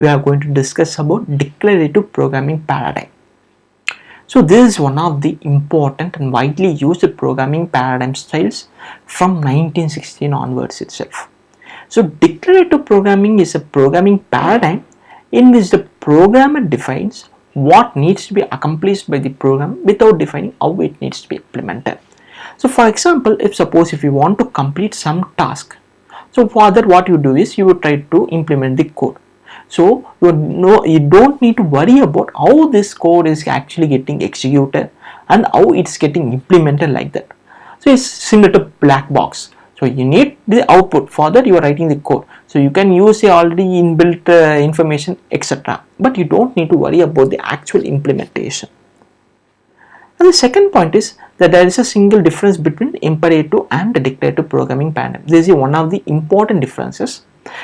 we are going to discuss about declarative programming paradigm. So this is one of the important and widely used programming paradigm styles from 1916 onwards itself. So declarative programming is a programming paradigm in which the programmer defines what needs to be accomplished by the program without defining how it needs to be implemented. So for example, if you want to complete some task, so for that what you do is you would try to implement the code. So you don't need to worry about how this code is actually getting executed and how it's getting implemented like that. So it's similar to black box. So you need the output, for that you are writing the code. So you can use the already inbuilt information, etc. But you don't need to worry about the actual implementation. And the second point is that there is a single difference between imperative and the declarative programming paradigm. This is one of the important differences.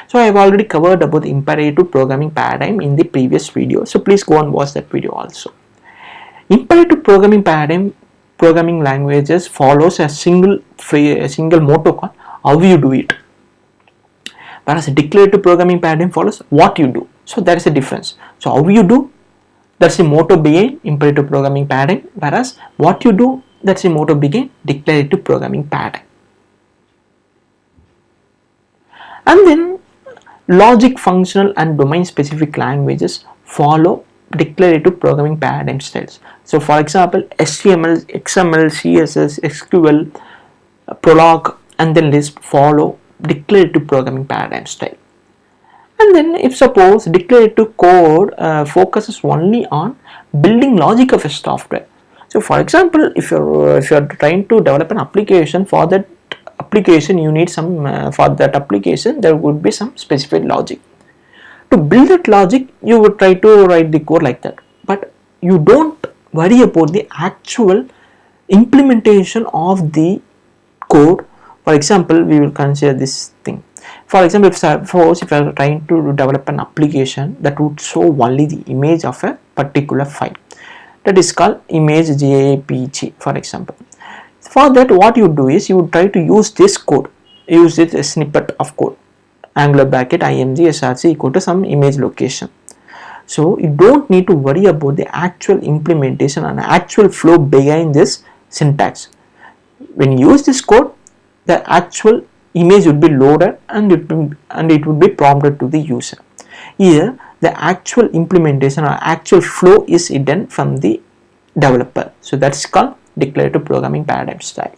So I have already covered about the imperative programming paradigm in the previous video. So please go and watch that video also. Imperative programming paradigm, programming languages follows a single motto called how you do it, whereas a declarative programming paradigm follows what you do. So there is a difference. So how you do, that's the motto behind imperative programming paradigm, whereas what you do, that's the motto behind declarative programming paradigm. And then logic, functional and domain specific languages follow declarative programming paradigm styles. So for example, HTML, XML, CSS, SQL, Prolog and then Lisp follow declarative programming paradigm style. And then if suppose declarative code focuses only on building logic of a software. So for example, if you're trying to develop an application, for that application you need some for that application there would be some specified logic. To build that logic you would try to write the code like that, but you don't worry about the actual implementation of the code. For example, we will consider this thing. For example, suppose if you are trying to develop an application that would show only the image of a particular file, that is called image JPG, for example. For that what you do is you would try to use this code, use it a snippet of code, angular bracket img src equal to some image location. So you don't need to worry about the actual implementation and actual flow behind this syntax. When you use this code, the actual image would be loaded and it would be prompted to the user. Here the actual implementation or actual flow is hidden from the developer. So that's called declarative programming paradigm style.